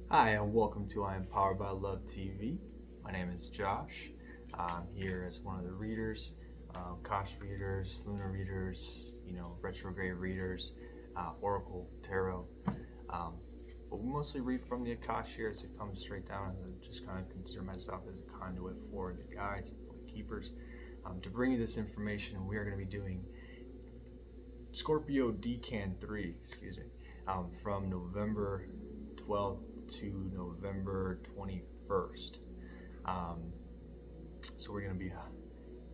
Hi, and welcome to I Am Powered by Love TV. My name is Josh. I'm here as one of the readers, Kosh readers, lunar readers, retrograde readers, oracle, tarot. But we mostly read from the Akash here as it comes straight down, and I just kind of consider myself as a conduit for the guides and for the keepers. To bring you this information, we are going to be doing Scorpio Decan 3, from November 12th to November 21st. So we're going to be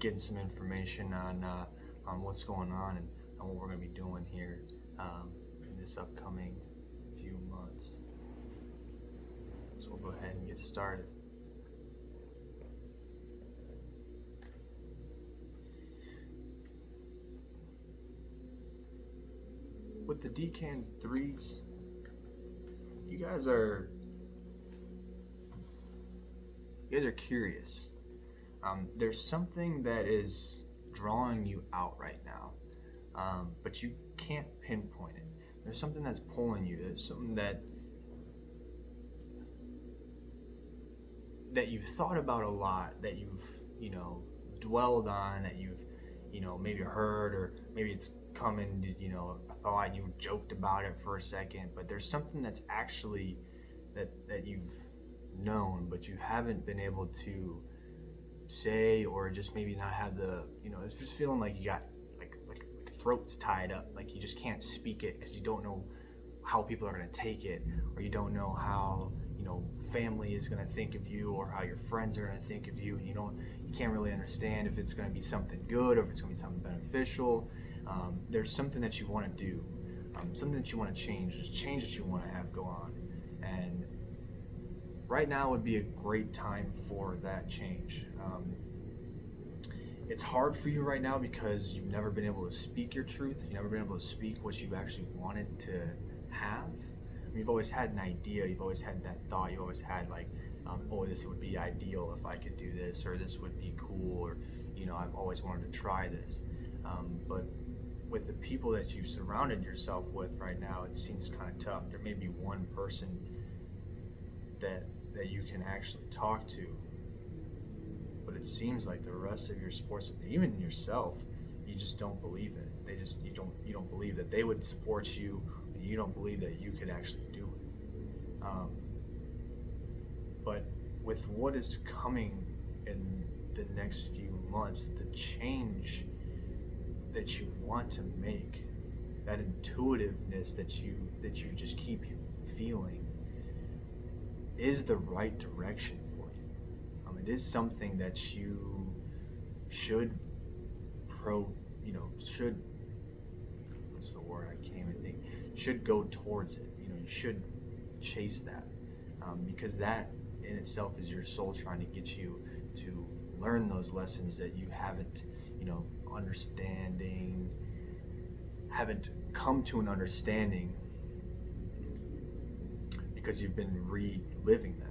getting some information on what's going on and what we're going to be doing here in this upcoming few months. So we'll go ahead and get started. With the Decan 3s, you guys are curious. There's something that is drawing you out right now, but you can't pinpoint it. There's something that's pulling you. There's something that you've thought about a lot, that you've dwelled on, that you've maybe heard, or maybe it's come into a thought, you joked about it for a second, but there's something that's actually that you've known, but you haven't been able to say, or just maybe not have the it's just feeling like you got like throats tied up, like you just can't speak it because you don't know how people are going to take it, or you don't know how family is going to think of you, or how your friends are going to think of you, and you can't really understand if it's going to be something good or if it's going to be something beneficial. There's something that you want to do, something that you want to change. There's change that you want to have go on, and right now would be a great time for that change. It's hard for you right now because you've never been able to speak your truth. You've never been able to speak what you actually wanted to have. You've always had an idea. You've always had that thought. You've always had like, oh, this would be ideal if I could do this, or this would be cool, or I've always wanted to try this. But with the people that you've surrounded yourself with right now, it seems kind of tough. There may be one person that you can actually talk to, but it seems like the rest of your sports, even yourself, you just don't believe it. You don't believe that they would support you, and you don't believe that you could actually do it. But with what is coming in the next few months, the change that you want to make, that intuitiveness that you just keep feeling, is the right direction for you. It is something that you should what's the word, I can't even think, should go towards it. You should chase that, because that in itself is your soul trying to get you to learn those lessons that you haven't haven't come to an understanding, because you've been reliving them.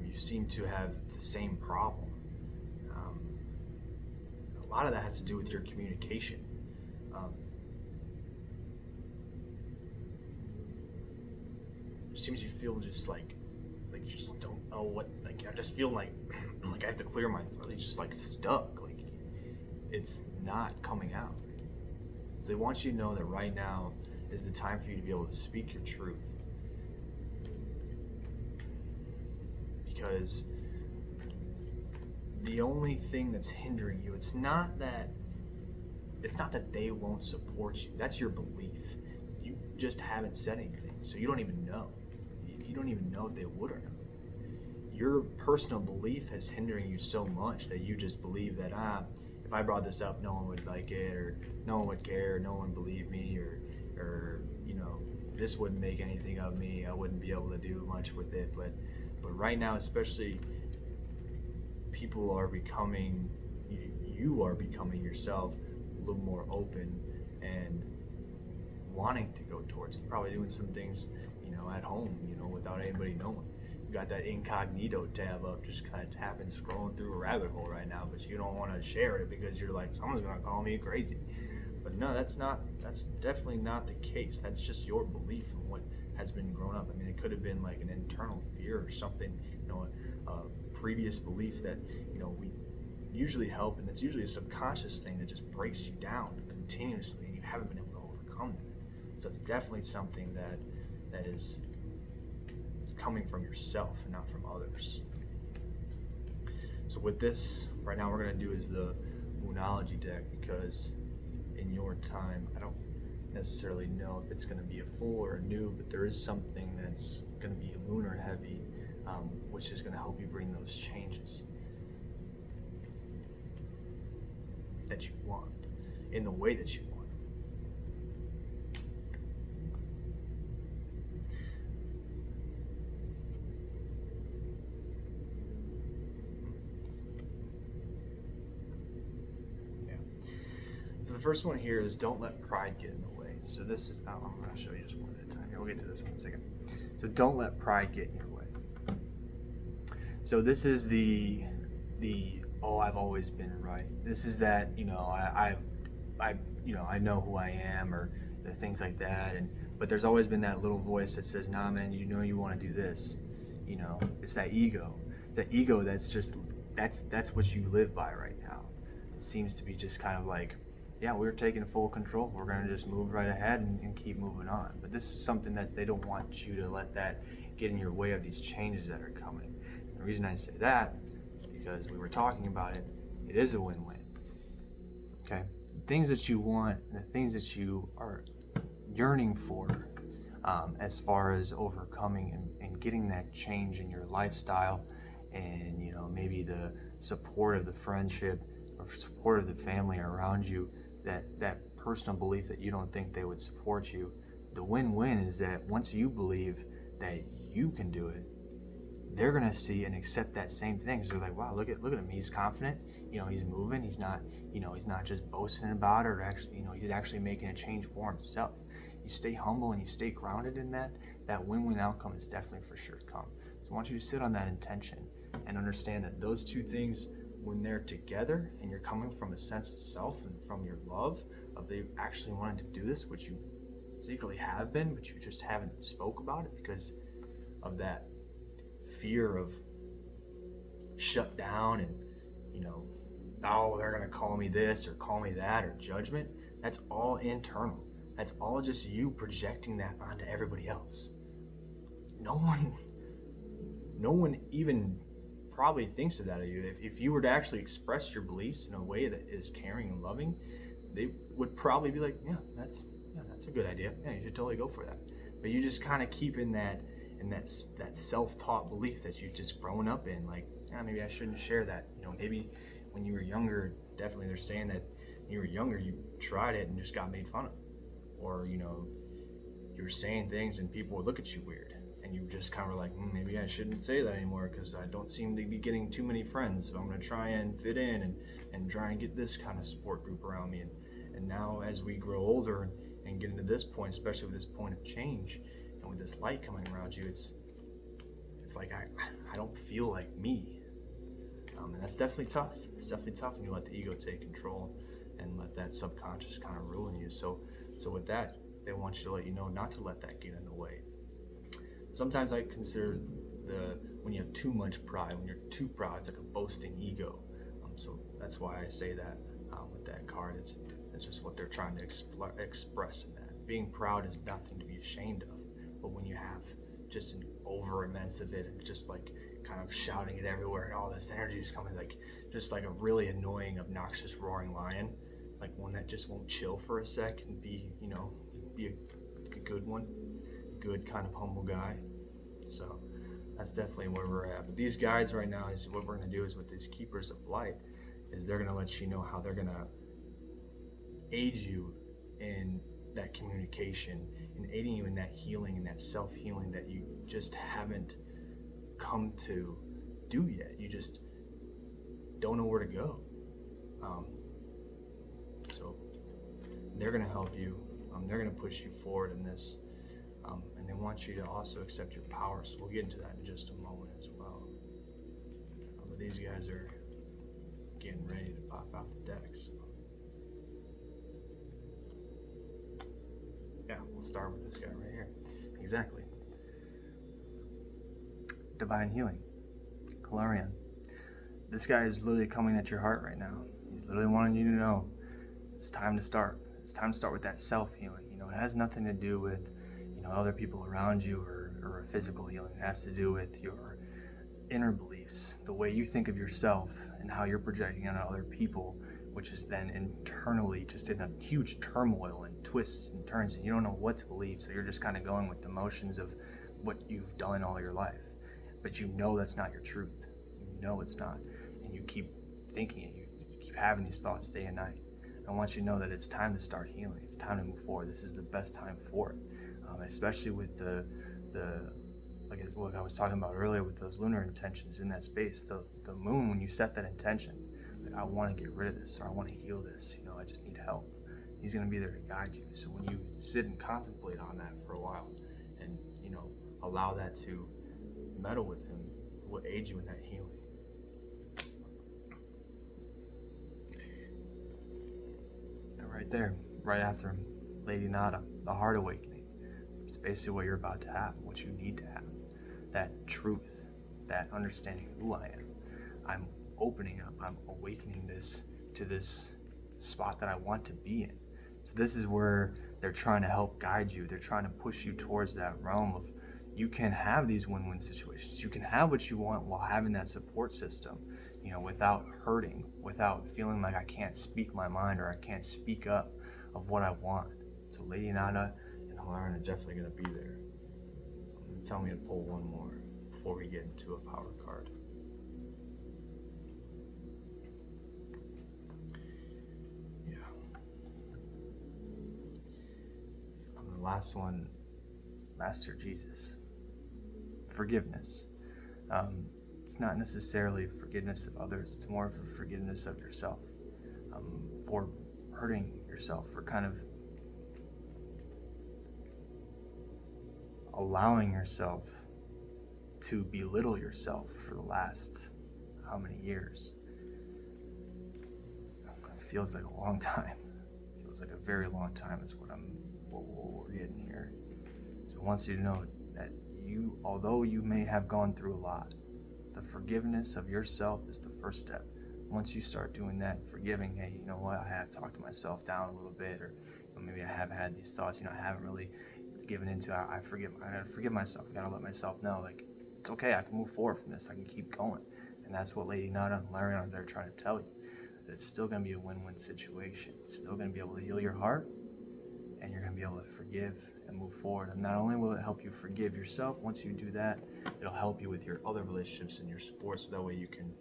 You seem to have the same problem. A lot of that has to do with your communication. It seems you feel just like you just don't know what. Like I just feel like I have to clear my throat. It's just like stuck. Like it's not coming out. So they want you to know that right now is the time for you to be able to speak your truth. Because the only thing that's hindering you, it's not that they won't support you. That's your belief. You just haven't said anything, so you don't even know. You don't even know if they would or not. Your personal belief is hindering you so much that you just believe that if I brought this up, no one would like it, or no one would care, no one would believe me, or this wouldn't make anything of me. I wouldn't be able to do much with it. But right now, especially, people are becoming, you are becoming yourself a little more open and wanting to go towards it. You're probably doing some things, at home, without anybody knowing. You got that incognito tab up, just kind of tapping, scrolling through a rabbit hole right now, but you don't want to share it because you're like, someone's gonna call me crazy. But no, that's definitely not the case. That's just your belief in what has been grown up. I mean, it could have been like an internal fear or something, a previous belief that, we usually help, and it's usually a subconscious thing that just breaks you down continuously, and you haven't been able to overcome that. So it's definitely something that is coming from yourself and not from others. So with this, right now we're going to do is the Monology deck, because in your time, I don't necessarily know if it's going to be a full or a new, but there is something that's going to be lunar heavy, which is going to help you bring those changes that you want in the way that you want. Yeah. So the first one here is don't let pride get in the way. So this is, I'm going to show you just one at a time. We'll get to this one in a second. So don't let pride get in your way. So this is the I've always been right. This is that, I know who I am, or the things like that. But there's always been that little voice that says, nah, man, you want to do this. It's that ego. That ego that's what you live by right now. It seems to be just kind of like, yeah, we're taking full control. We're going to just move right ahead and keep moving on. But this is something that they don't want you to let that get in your way of these changes that are coming. And the reason I say that, because we were talking about it, it is a win-win. Okay? The things that you want, the things that you are yearning for, as far as overcoming and getting that change in your lifestyle, and maybe the support of the friendship or support of the family around you, that personal belief that you don't think they would support you. The win-win is that once you believe that you can do it, they're gonna see and accept that same thing. So they're like, wow, look at him. He's confident. He's moving. He's not just boasting about it, or actually, he's actually making a change for himself. You stay humble and you stay grounded in that win-win outcome is definitely for sure to come. So I want you to sit on that intention and understand that those two things, when they're together and you're coming from a sense of self and from your love of they actually wanted to do this, which you secretly have been, but you just haven't spoke about it because of that fear of shut down and oh, they're gonna call me this or call me that, or judgment. That's all internal. That's all just you projecting that onto everybody else. No one even probably thinks of that of you. If you were to actually express your beliefs in a way that is caring and loving, they would probably be like, that's a good idea. Yeah, you should totally go for that. But you just kind of keep in that self-taught belief that you've just grown up in, like, maybe I shouldn't share that. Maybe when you were younger, definitely they're saying that when you were younger, you tried it and just got made fun of, or you were saying things and people would look at you weird, and you just kind of were like, maybe I shouldn't say that anymore because I don't seem to be getting too many friends, so I'm going to try and fit in and try and get this kind of support group around me. And now as we grow older and get into this point, especially with this point of change and with this light coming around you, it's like I don't feel like me. And that's definitely tough. It's definitely tough when you let the ego take control and let that subconscious kind of ruin you. So with that, they want you to let you know not to let that get in the way. Sometimes I consider when you have too much pride, when you're too proud, it's like a boasting ego. So that's why I say that with that card. It's just what they're trying to express in that. Being proud is nothing to be ashamed of. But when you have just an over immense of it and just like kind of shouting it everywhere and all this energy is coming, like just like a really annoying, obnoxious roaring lion, like one that just won't chill for a sec and be a good one, good kind of humble guy. So that's definitely where we're at. But these guides right now is what we're going to do is with these keepers of light is they're going to let you know how they're going to aid you in that communication and aiding you in that healing and that self-healing that you just haven't come to do yet. You just don't know where to go. So they're going to help you. They're going to push you forward in this. And they want you to also accept your power. So we'll get into that in just a moment as well. But these guys are getting ready to pop out the deck. So. Yeah, we'll start with this guy right here. Exactly. Divine healing. Hilarion. This guy is literally coming at your heart right now. He's literally wanting you to know it's time to start. It's time to start with that self-healing. It has nothing to do with, other people around you or a physical healing. It has to do with your inner beliefs, the way you think of yourself and how you're projecting on other people, which is then internally just in a huge turmoil and twists and turns, and you don't know what to believe, so you're just kind of going with the motions of what you've done all your life. But you know that's not your truth. You know it's not. And you keep thinking it. You keep having these thoughts day and night. I want you to know that it's time to start healing. It's time to move forward. This is the best time for it, especially with the like what I was talking about earlier with those lunar intentions in that space. The moon, when you set that intention, like I want to get rid of this, or I want to heal this, I just need help. He's going to be there to guide you. So when you sit and contemplate on that for a while, and allow that to meddle with him, will aid you in that healing. And right there, right after him, Lady Nada, the heart awakening. It's basically what you're about to have, what you need to have. That truth, that understanding who I am. I'm opening up, I'm awakening this to this spot that I want to be in. So this is where they're trying to help guide you. They're trying to push you towards that realm of you can have these win-win situations. You can have what you want while having that support system, without hurting, without feeling like I can't speak my mind or I can't speak up of what I want. So Lady Nada and Hilarion are definitely going to be there. Tell me to pull one more before we get into a power card. Yeah. The last one, Master Jesus. Forgiveness. It's not necessarily forgiveness of others, it's more of a forgiveness of yourself, for hurting yourself, for kind of allowing yourself to belittle yourself for the last how many years? It feels like a long time. It feels like a very long time is what we're getting here. So I want you to know that although you may have gone through a lot, the forgiveness of yourself is the first step. Once you start doing that, forgiving, hey, you know what, I have talked myself down a little bit, or maybe I have had these thoughts, I haven't really given into. I gotta forgive myself. I gotta let myself know, like, it's okay. I can move forward from this. I can keep going, and that's what Lady Nada and Hilarion are there trying to tell you. That it's still gonna be a win-win situation. It's still gonna be able to heal your heart, and you're gonna be able to forgive and move forward. And not only will it help you forgive yourself, once you do that, it'll help you with your other relationships and your sports. So that way you can,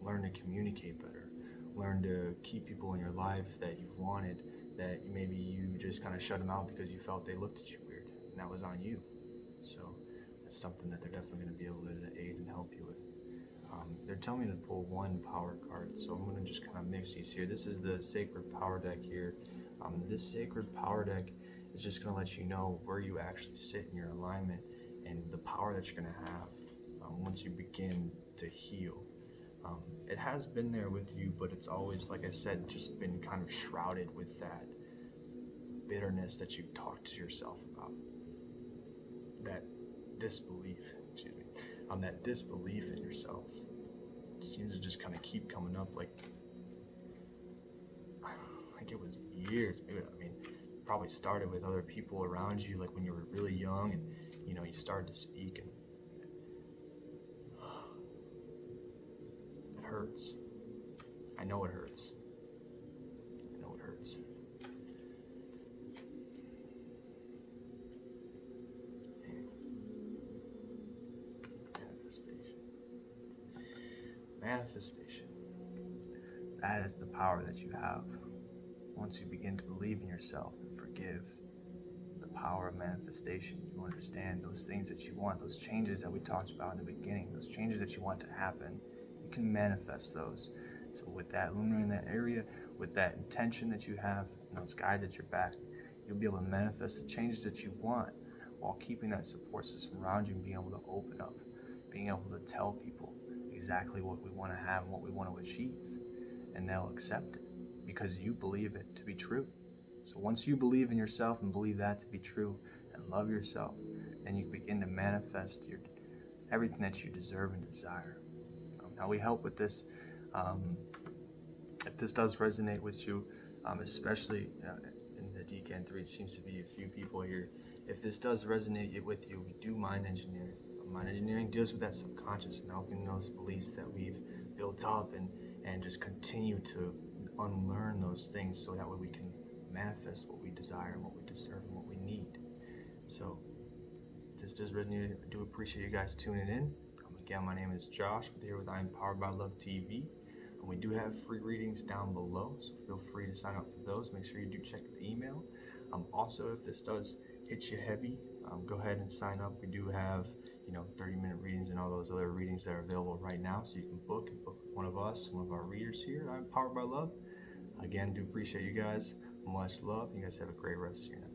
learn to communicate better, learn to keep people in your life that you've wanted, that maybe you just kind of shut them out because you felt they looked at you weird, and that was on you. So that's something that they're definitely going to be able to aid and help you with. They're telling me to pull one power card, so I'm going to just kind of mix these here. This is the Sacred Power Deck here. This Sacred Power Deck is just going to let you know where you actually sit in your alignment and the power that you're going to have once you begin to heal. It has been there with you, but it's always, like I said, just been kind of shrouded with that bitterness that you've talked to yourself about. That disbelief, that disbelief in yourself seems to just kind of keep coming up like it was years. Maybe, probably started with other people around you, like when you were really young and, you started to speak, and it hurts. I know it hurts. Manifestation. That is the power that you have. Once you begin to believe in yourself and forgive, the power of manifestation, you understand those things that you want, those changes that we talked about in the beginning, those changes that you want to happen, you can manifest those. So with that lunar in that area, with that intention that you have, and those guides at your back, you'll be able to manifest the changes that you want while keeping that support system around you and being able to open up, being able to tell people exactly what we want to have and what we want to achieve, and they'll accept it because you believe it to be true. So once you believe in yourself and believe that to be true and love yourself, then you begin to manifest everything that you deserve and desire. Now we help with this. If this does resonate with you, especially in the Decan 3, seems to be a few people here. If this does resonate with you, we do mind engineering. Mind engineering deals with that subconscious and helping those beliefs that we've built up and just continue to unlearn those things so that way we can manifest what we desire and what we deserve and what we need. So if this does resonate, I do appreciate you guys tuning in. Again, my name is Josh. We're here with I Am Powered by Love TV. And we do have free readings down below, so feel free to sign up for those. Make sure you do check the email. Also, if this does hit you heavy, go ahead and sign up. We do have 30-minute readings and all those other readings that are available right now, so you can book one of us, one of our readers here. I'm Powered by Love. Again, do appreciate you guys. Much love. You guys have a great rest of your night.